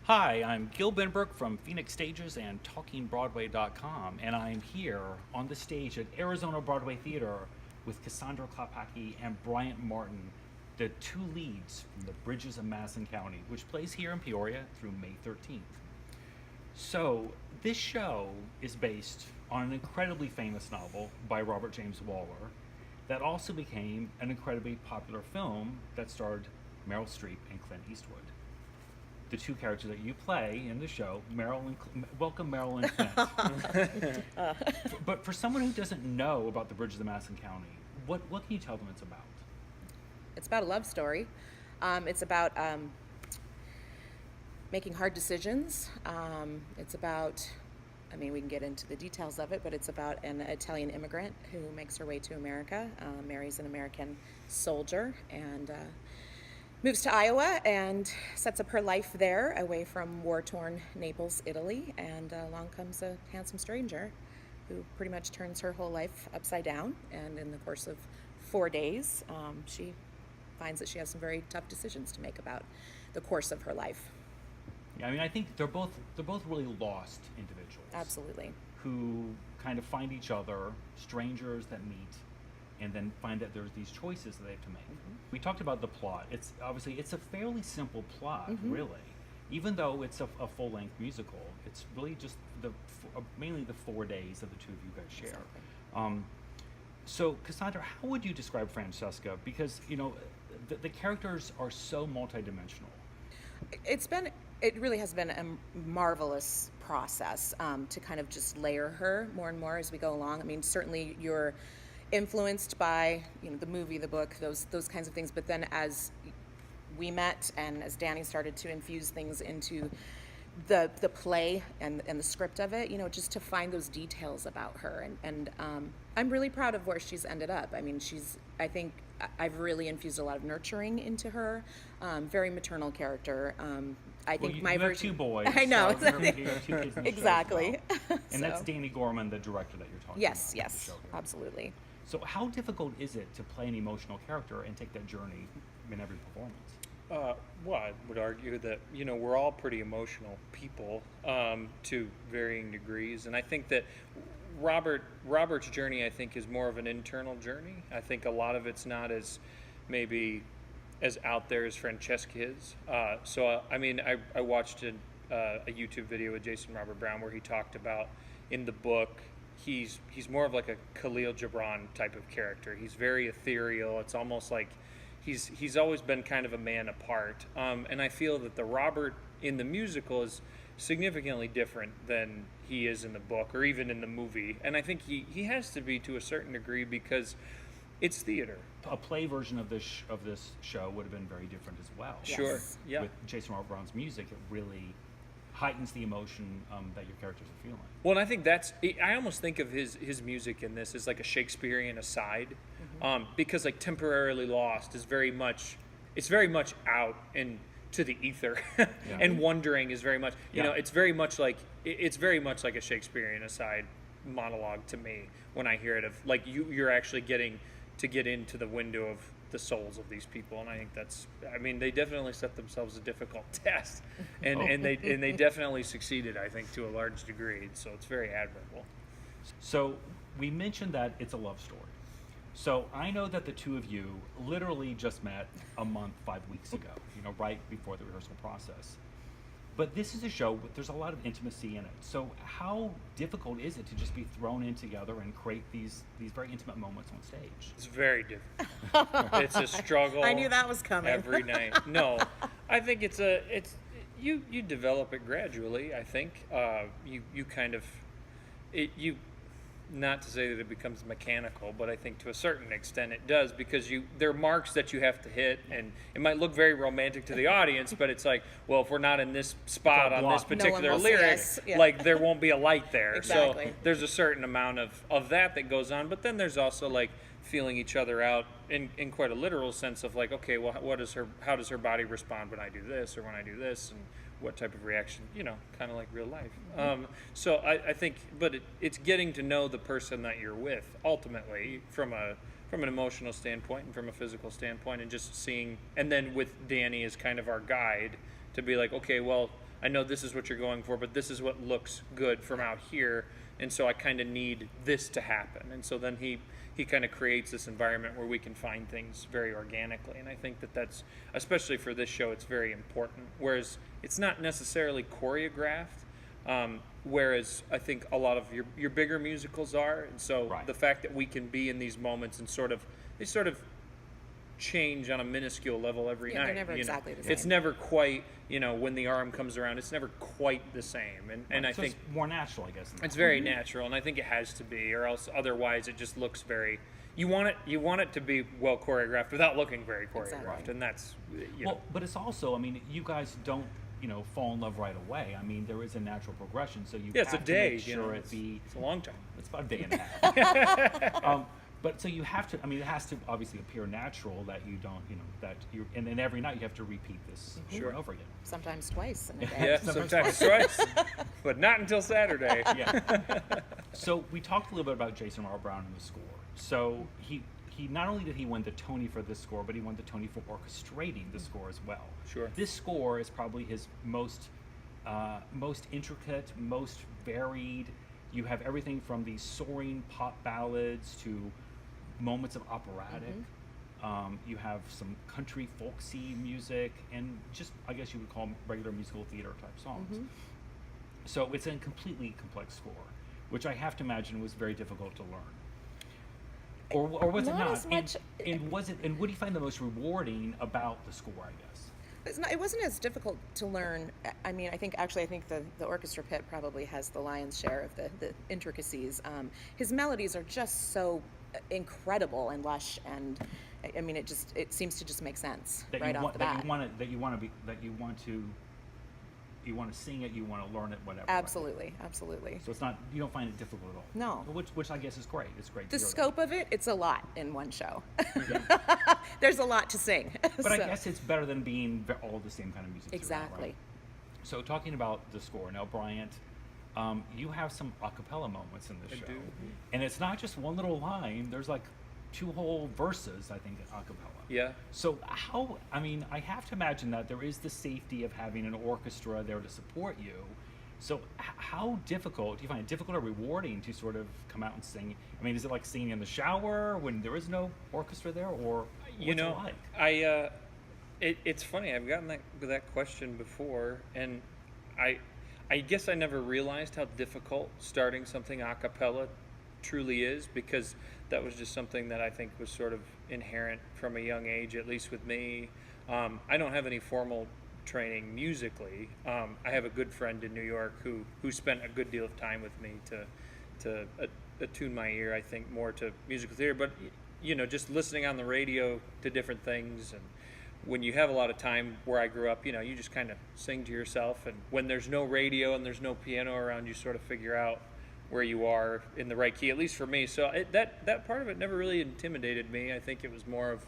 Hi, I'm Gil Benbrook from Phoenix Stages and TalkingBroadway.com, and I'm here on the stage at Arizona Broadway Theater with Cassandra Klaphake and Bryant Martin, the two leads from The Bridges of Madison County, which plays here in Peoria through May 13th. So, this show is based on an incredibly famous novel by Robert James Waller that also became an incredibly popular film that starred Meryl Streep and Clint Eastwood. The two characters that you play in the show, welcome Meryl and Clint. But for someone who doesn't know about The Bridges of Madison County, what can you tell them it's about? It's about a love story. It's about making hard decisions. It's about, we can get into the details of it, but it's about an Italian immigrant who makes her way to America, marries an American soldier, and moves to Iowa and sets up her life there away from war-torn Naples, Italy, and along comes a handsome stranger who pretty much turns her whole life upside down, and in the course of 4 days, she finds that she has some very tough decisions to make about the course of her life. Yeah, I think they're both really lost individuals. Absolutely. Who kind of find each other, strangers that meet, and then find that there's these choices that they have to make. Mm-hmm. We talked about the plot. It's a fairly simple plot, mm-hmm. really. Even though it's a full-length musical, it's really just mainly the 4 days that the two of you guys share. Exactly. So, Cassandra, how would you describe Francesca? Because the characters are so multidimensional. It really has been a marvelous process to kind of just layer her more and more as we go along. Certainly you're influenced by the movie, the book, those kinds of things, but then as we met and as Danny started to infuse things into the play and the script of it, just to find those details about her, and I'm really proud of where she's ended up. I think I've really infused a lot of nurturing into her, very maternal character. I think my version. You have two boys. I know. So you have two kids in the exactly. Show as well. And that's Danny Gorman, the director that you're talking yes, about. Yes, absolutely. So how difficult is it to play an emotional character and take that journey in every performance? Well, I would argue that, we're all pretty emotional people to varying degrees. And I think that Robert's journey, I think, is more of an internal journey. I think a lot of it's not as maybe as out there as Francesca is. I watched a YouTube video with Jason Robert Brown where he talked about in the book, he's more of like a Khalil Gibran type of character. He's very ethereal. It's almost like he's always been kind of a man apart. And I feel that the Robert in the musical is significantly different than he is in the book or even in the movie. And I think he has to be to a certain degree because it's theater. A play version of this show would have been very different as well. Sure. Yes. Yeah. With Jason Robert Brown's music, it really heightens the emotion that your characters are feeling. Well, and I think I almost think of his music in this as like a Shakespearean aside, mm-hmm. Because like Temporarily Lost is very much out and to the ether, yeah. And Wondering is very much, it's very much like a Shakespearean aside monologue to me when I hear it, of like you're actually getting to get into the window of the souls of these people, and I think they definitely set themselves a difficult test, and they definitely succeeded, I think, to a large degree. So it's very admirable. So we mentioned that it's a love story. So I know that the two of you literally just met a month, 5 weeks ago, right before the rehearsal process. But this is a show, there's a lot of intimacy in it. So how difficult is it to just be thrown in together and create these very intimate moments on stage? It's very difficult. It's a struggle. I knew that was coming. Every night. No, I think you develop it gradually. I think not to say that it becomes mechanical, but I think to a certain extent it does, because there are marks that you have to hit, and it might look very romantic to the audience, but it's like, well, if we're not in this spot on this particular lyric, like there won't be a light there. Exactly. So there's a certain amount of that goes on, but then there's also like feeling each other out in quite a literal sense of like, okay, well, how does her body respond when I do this or when I do this, and what type of reaction, kind of like real life. So I think, but it's getting to know the person that you're with ultimately from an emotional standpoint and from a physical standpoint, and just seeing, and then with Danny as kind of our guide to be like, okay, well, I know this is what you're going for, but this is what looks good from out here, and so I kind of need this to happen. And so then he kind of creates this environment where we can find things very organically. And I think that's, especially for this show, it's very important. Whereas it's not necessarily choreographed, whereas I think a lot of your bigger musicals are. And so Right. the fact that we can be in these moments and they sort of change on a minuscule level every Yeah, night. they're never you know. exactly the It's same. never quite, when the arm comes around, it's never quite the same. And I So think it's more natural, I guess. in it's that very way. natural, and I think it has to be, or else otherwise it just looks very. You want it to be well choreographed without looking very choreographed, Exactly. and that's Well, but it's also, I mean, you guys don't, fall in love right away. I mean, there is a natural progression, so you yeah, it's a have day. to make sure it be. It's a long time. It's about a day and a half. But so you have to. I mean, it has to obviously appear natural that you don't, that you. And then every night you have to repeat this over and over again. Sometimes twice in a day. Yeah, sometimes twice, but not until Saturday. Yeah. So we talked a little bit about Jason Robert Brown and the score. So he not only did he win the Tony for this score, but he won the Tony for orchestrating the score as well. Sure. This score is probably his most intricate, most varied. You have everything from these soaring pop ballads to moments of operatic. You have some country folksy music and just, I guess you would call them regular musical theater type songs. So it's a completely complex score, which I have to imagine was very difficult to learn. Or was it Not not? as much- And was it? And what do you find the most rewarding about the score? I guess. It wasn't as difficult to learn. I mean, I think the orchestra pit probably has the lion's share of the intricacies. His melodies are just so incredible and lush, and I mean, it seems to just make sense That right you off want, the that bat. you want to, that you want to be, that you want to sing it, you want to learn it, whatever. right? Absolutely, absolutely. So it's not, you don't find it difficult at all. No. Which I guess is great. It's great. The to hear scope of it's a lot in one show. that. There's a lot to sing. But I So- guess it's better than being all the same kind of music. throughout, Exactly. right? So talking about the score now, Bryant, you have some a cappella moments in this I show, do. and it's not just one little line. There's like 2 whole verses, I think, a cappella. Yeah. So how? I mean, I have to imagine that there is the safety of having an orchestra there to support you. So how difficult do you find it difficult or rewarding to sort of come out and sing? I mean, is it like singing in the shower when there is no orchestra there, or what's it like? It's funny. I've gotten that question before, and I guess I never realized how difficult starting something a cappella truly is, because that was just something that I think was sort of inherent from a young age, at least with me. I don't have any formal training musically. I have a good friend in New York who spent a good deal of time with me to attune my ear, I think, more to musical theater. But just listening on the radio to different things, and when you have a lot of time where I grew up, you just kind of sing to yourself, and when there's no radio and there's no piano around, you sort of figure out where you are in the right key, at least for me. So that part of it never really intimidated me. I think it was more of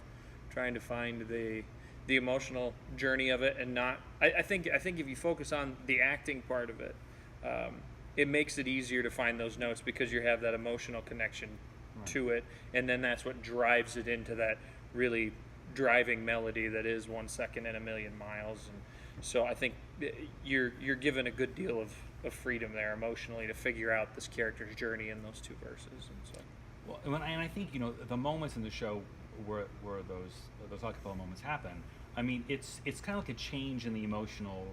trying to find the emotional journey of it, and not. I think if you focus on the acting part of it, it makes it easier to find those notes because you have that emotional connection to it, and then that's what drives it into that really driving melody that is 1 second in a million miles. And so I think you're given a good deal of freedom there emotionally to figure out this character's journey in those 2 verses. And so, Well, and I think the moments in the show where those a cappella moments happen. I mean, it's kind of like a change in the emotional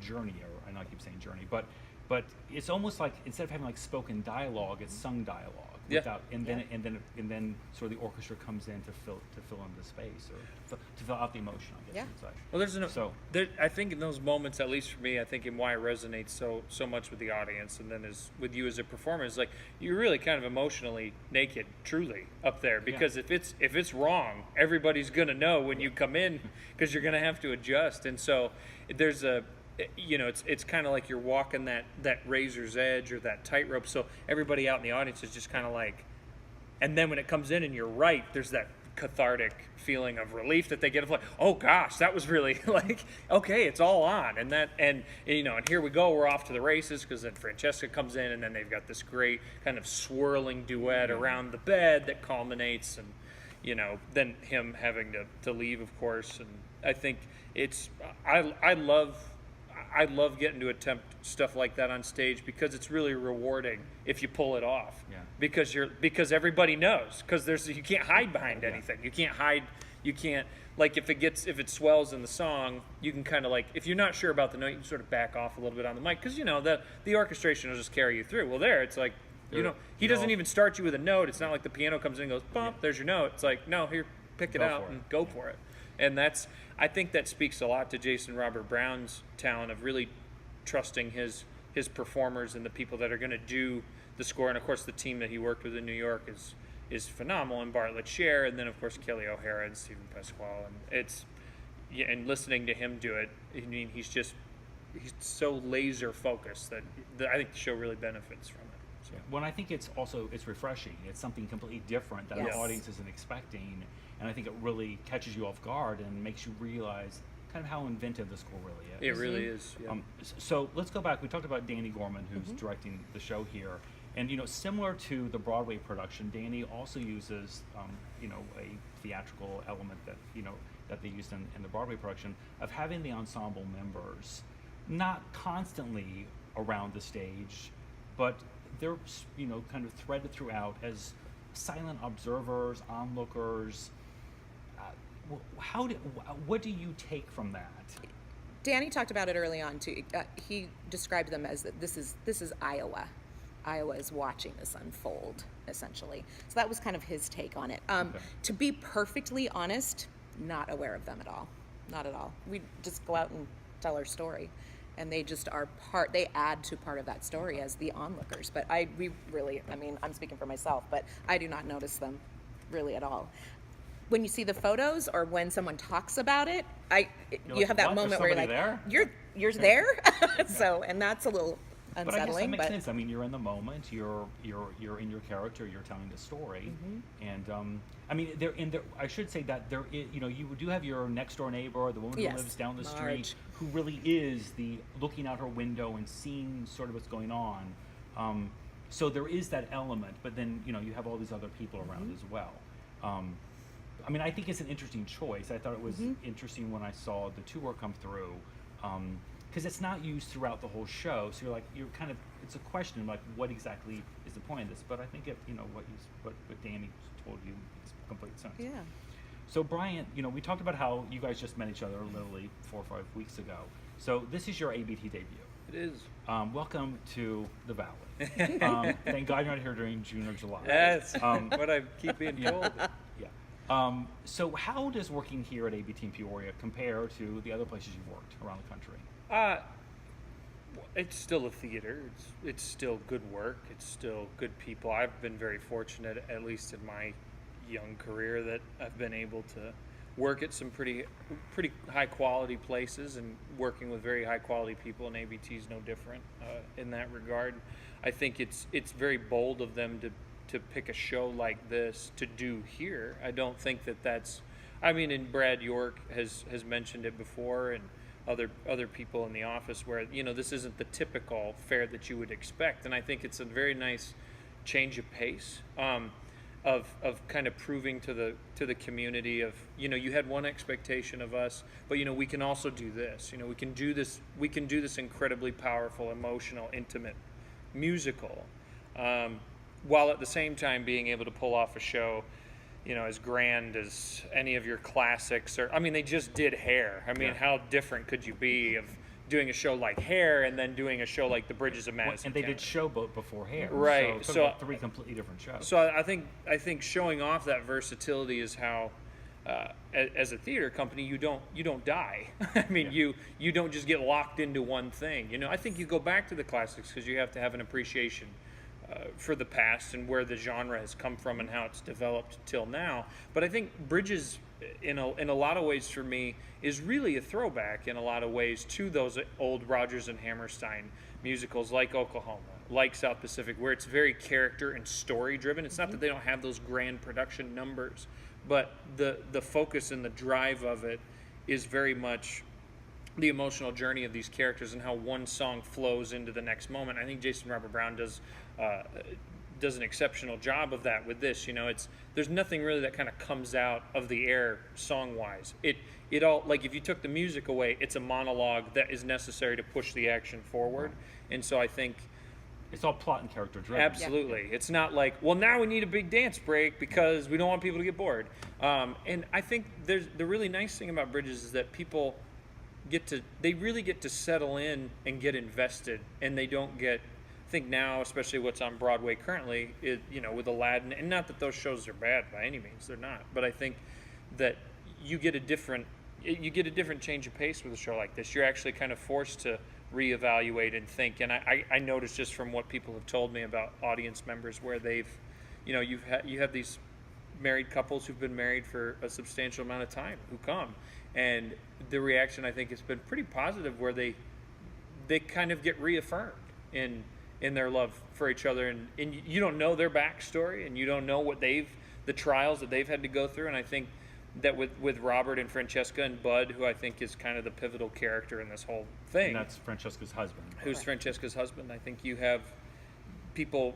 journey. Or I know I keep saying journey, but it's almost like instead of having like spoken dialogue, it's sung dialogue. Yeah. And then sort of the orchestra comes in to fill in the space, or to fill out the emotion, I guess Yeah. you could say. well, I think in those moments, at least for me, I think in why it resonates so much with the audience, and then with you as a performer, is like you're really kind of emotionally naked, truly up there, because if it's wrong, everybody's gonna know when you come in, because you're gonna have to adjust, and so there's it's kind of like you're walking that razor's edge or that tightrope. So everybody out in the audience is just kind of like, and then when it comes in and you're right, there's that cathartic feeling of relief that they get of like, oh gosh, that was really like, okay, it's all on, and here we go, we're off to the races, because then Francesca comes in, and then they've got this great kind of swirling duet around the bed that culminates, and then him having to leave, of course. And I think I love getting to attempt stuff like that on stage because it's really rewarding if you pull it off. Yeah. Because everybody knows, because you can't hide behind anything. You can't like if it swells in the song, you can kind of like, if you're not sure about the note, you can sort of back off a little bit on the mic, because the orchestration will just carry you through. Well, there it's like, he doesn't even start you with a note. It's not like the piano comes in and goes bump, there's your note. It's like, no, here, pick it out and go for it. And I think that speaks a lot to Jason Robert Brown's talent of really trusting his performers and the people that are going to do the score. And of course, the team that he worked with in New York is phenomenal. And Bartlett Sher, and then of course Kelly O'Hara and Stephen Pasquale. And and listening to him do it, I mean, he's so laser focused that I think the show really benefits from it. So. When I think it's refreshing. It's something completely different that Yes. our audience isn't expecting, and I think it really catches you off guard and makes you realize kind of how inventive the score really is. It really is. Yeah. So let's go back. We talked about Danny Gorman, who's directing the show here, and similar to the Broadway production, Danny also uses a theatrical element that they used in the Broadway production of having the ensemble members not constantly around the stage, but they're kind of threaded throughout as silent observers, onlookers. What do you take from that? Danny talked about it early on too. He described them as that this is Iowa. Iowa is watching this unfold, essentially. So that was kind of his take on it. Okay. To be perfectly honest, not aware of them at all. Not at all. We just go out and tell our story, and they just are they add to part of that story as the onlookers. But I'm speaking for myself, but I do not notice them really at all. When you see the photos or when someone talks about it, you have that "What? moment There's where you're somebody like, you're there? So, and that's a little But I guess that unsettling. makes sense. I mean, you're in the moment. You're in your character. You're telling the story, and I mean, I should say that there is, you do have your next door neighbor, the woman who Yes, lives down the Marge. street, who really is the looking out her window and seeing sort of what's going on. So there is that element, but then you have all these other people around as well. I mean, I think it's an interesting choice. I thought it was interesting when I saw the tour come through. Because it's not used throughout the whole show, so it's a question like, what exactly is the point of this? But I think what Danny told you makes complete sense. Yeah. So Bryant, we talked about how you guys just met each other literally 4 or 5 weeks ago. So this is your ABT debut. It is. Welcome to the Valley. Thank God you're not here during June or July. That's what I keep being told. Yeah. So how does working here at ABT in Peoria compare to the other places you've worked around the country? It's still a theater. It's still good work. It's still good people. I've been very fortunate, at least in my young career, that I've been able to work at some pretty high quality places, and working with very high quality people. And ABT is no different in that regard. I think it's very bold of them to pick a show like this to do here. I don't think that's. I mean, and Brad York has mentioned it before, and other people in the office, where this isn't the typical fare that you would expect, and I think it's a very nice change of pace, of kind of proving to the community of you had one expectation of us, but we can also do this. We can do this incredibly powerful, emotional, intimate musical, while at the same time being able to pull off a show as grand as any of your classics. Or, I mean, they just did Hair. I mean, how different could you be of doing a show like Hair and then doing a show like The Bridges of Madison? And they did Showboat before Hair. Right. So about 3 completely different shows. So I think showing off that versatility is how, as a theater company, you don't die. I mean, you don't just get locked into one thing. I think you go back to the classics because you have to have an appreciation for the past and where the genre has come from and how it's developed till now. But I think Bridges, in a lot of ways for me, is really a throwback in a lot of ways to those old Rodgers and Hammerstein musicals like Oklahoma, like South Pacific, where it's very character and story driven. It's not that they don't have those grand production numbers, but the focus and the drive of it is very much the emotional journey of these characters and how one song flows into the next moment. I think Jason Robert Brown does an exceptional job of that with this. You know, there's nothing really that kind of comes out of the air song wise. It all, like, if you took the music away, it's a monologue that is necessary to push the action forward. And so I think It's all plot and character driven. absolutely, it's not like, well, now we need a big dance break because we don't want people to get bored. And I think the really nice thing about Bridges is that people they really get to settle in and get invested, and they don't get. I think now, especially what's on Broadway currently, with Aladdin, and not that those shows are bad by any means, they're not. But I think that you get a different change of pace with a show like this. You're actually kind of forced to reevaluate and think. And I noticed just from what people have told me about audience members, where they've, you have these married couples who've been married for a substantial amount of time who come, and the reaction, I think, has been pretty positive, where they kind of get reaffirmed in their love for each other, and you don't know their backstory, and you don't know what the trials that they've had to go through. And I think that with Robert and Francesca and Bud, who I think is kind of the pivotal character in this whole thing. And that's Francesca's husband. Who's Francesca's husband. I think you have people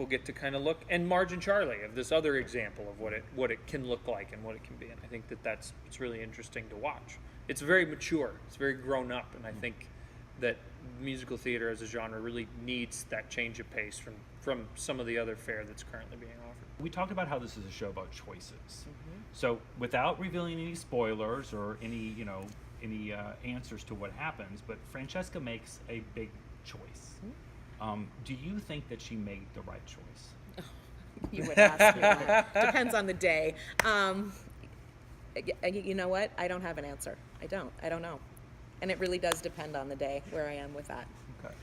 get to kind of look, and Marge and Charlie of this other example of what it can look like and what it can be. And I think it's really interesting to watch. It's very mature. It's very grown up, and I think that musical theater as a genre really needs that change of pace from some of the other fare that's currently being offered. We talked about how this is a show about choices. So without revealing any spoilers or any answers to what happens, but Francesca makes a big choice. Do you think that she made the right choice? You would ask me that. Depends on the day. You know what? I don't have an answer. I don't know. And it really does depend on the day where I am with that. Okay.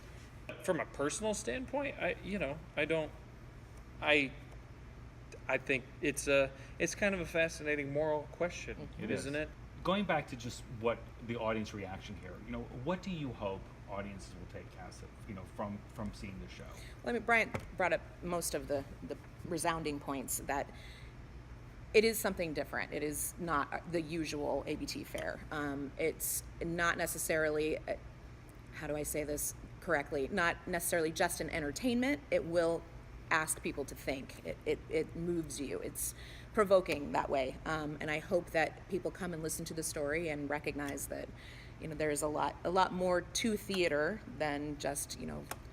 From a personal standpoint, I think it's kind of a fascinating moral question, isn't it? Going back to just what the audience reaction here, what do you hope audiences will take, Cass, from seeing the show? Well, I mean, Bryant brought up most of the resounding points, that it is something different. It is not the usual ABT fare. It's not necessarily, how do I say this correctly, not necessarily just an entertainment. It will ask people to think. It moves you. It's provoking that way. And I hope that people come and listen to the story and recognize that there's a lot more to theater than just,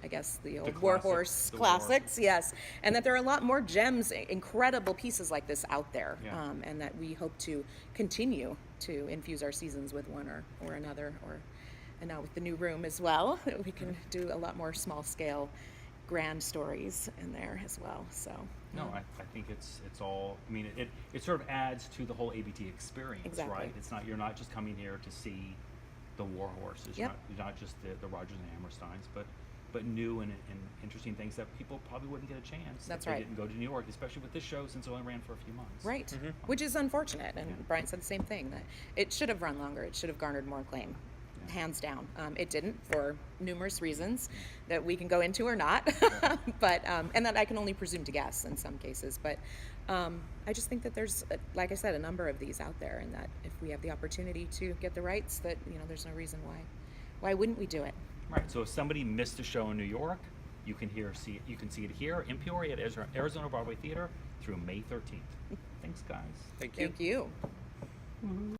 I guess the old warhorse classics, yes. And that there are a lot more gems, incredible pieces like this out there. And that we hope to continue to infuse our seasons with one or another, and now with the new room as well, we can do a lot more small scale grand stories in there as well. So no, I think it's all. I mean, it sort of adds to the whole ABT experience, exactly. Right? You're not just coming here to see the war horses. Yep. You're not just the Rogers and Hammersteins, but new and interesting things that people probably wouldn't get a chance. That's if right. They didn't go to New York, especially with this show, since it only ran for a few months. Right, which is unfortunate. And Bryant said the same thing, that it should have run longer. It should have garnered more acclaim. Hands down. It didn't, for numerous reasons that we can go into or not, but and that I can only presume to guess in some cases. But I just think that there's, like I said, a number of these out there, and that if we have the opportunity to get the rights, that there's no reason why wouldn't we do it? Right. So if somebody missed a show in New York, you can see it here in Peoria at Arizona Broadway Theater through May 13th. Thanks, guys. Thank you. Thank you.